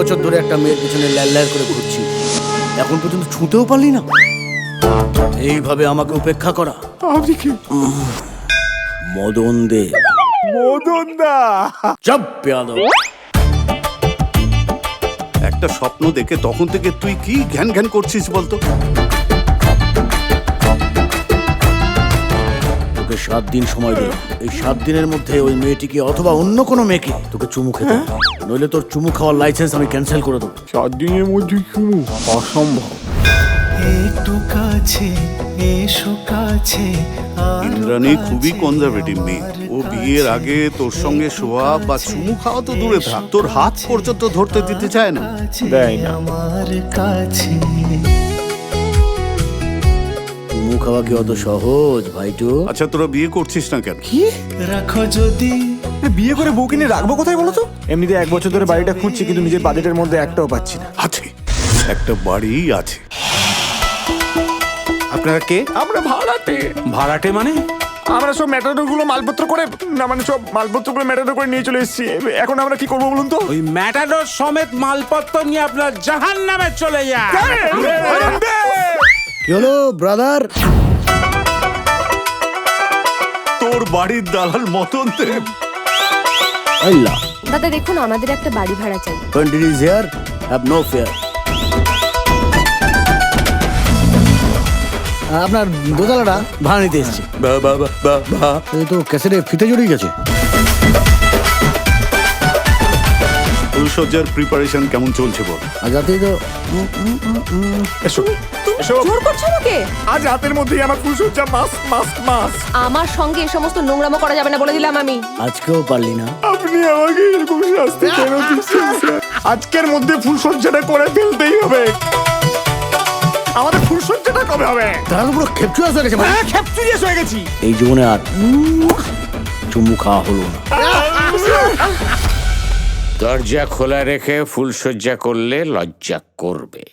বছর ধরে একটা মেয়ের পিছনে ল্যাল করে ঘুরছি, এখন পর্যন্ত ছুঁতেও পারলি না। এইভাবে আমাকে উপেক্ষা করা। আপনি কি? মদন দে। মদন দা। চাপ পেয়াদব। একটা স্বপ্ন দেখে তখন থেকে তুই কি ঘ্যান ঘ্যান করছিস বলতো? তোকে 7 দিন সময় দিল। এই 7 দিনের মধ্যে ওই মেয়েটিকে অথবা অন্য কোনো মেয়েকে তোকে চুমু খেতে হবে। নইলে তোর চুমু খাওয়ার লাইসেন্স আমি ক্যান্সেল করে দেবো। 7 দিনের মধ্যে চুমু? অসম্ভব। একটু কাছে এসো কাছে। ইন্দ্রাণী খুবই কনজারভেটিভ মেয়ে। ও বিয়ের আগে তোর সঙ্গে শোয়া বা চুমু খাওয়া তো দূরে থাক, তোর হাত পর্যন্ত ধরতে দিতে চায় না। দেয় না। আমার কাছে চুমু খাওয়া কি অত সহজ ভাইটু? আচ্ছা তোরা বিয়ে করছিস না কেন? কি? রাখো যদি। বিয়ে করে বউ কিনে রাখবো কোথায় বলো তো? এমনিতে 1 বছর ধরে বাড়িটা খুঁজছি, কিন্তু নিজের বাজেটের মধ্যে একটাও পাচ্ছি না। আছে, একটা বাড়ি আছে। আপনারা কে? আমরা ভাড়াতে। ভাড়াটে মানে? আমরা সব ম্যাটাডোর গুলো মালপত্র করে, না মানে সব মালপত্র করে ম্যাটাডোর করে নিয়ে চলে এসেছি। এখন আমরা কি করবো বলুন তো? ওই ম্যাটাডোর সমেত মালপত্র নিয়ে আপনার জাহান্নামে চলে যান। কি হলো ব্রাদার? তোর বাড়ির দালাল মতন দেব। আল্লাহ। দাদা দেখুন, আমাদের একটা বাড়ি ভাড়া চাই। When is here, have no fear. আপনার দোতলাটা ভাড়া নিতে এসেছি। এই তো ক্যাসেটে ফিতে জড়িয়ে গেছে। ফুলসজ্জার প্রিপারেশন কেমন চলছে বল? আজ রাতেই তো এসো এসো। জোর করছো আমাকে? আজ রাতের মধ্যেই আমার ফুলসজ্জা মাস। আমার সঙ্গে এই সমস্ত নোংরামো করা যাবে না বলে দিলাম আমি। আজকেও পারলি না। আপনি আমাকে এরকম শাস্তি কেন দিচ্ছেন স্যার? আজকের মধ্যে ফুলসজ্জাটা করে ফেলতেই হবে। আমাদের ফুলসজ্জাটা কবে হবে? তারা তো পুরো খেপচুয়াস হয়ে গেছে ভাই। ক্যাপচুরিয়াস হয়ে গেছি। এই জীবনে আর চুমু খাওয়া হলো না। দরজা খোলা রেখে ফুলসজ্জা করলে লজ্জা করবে।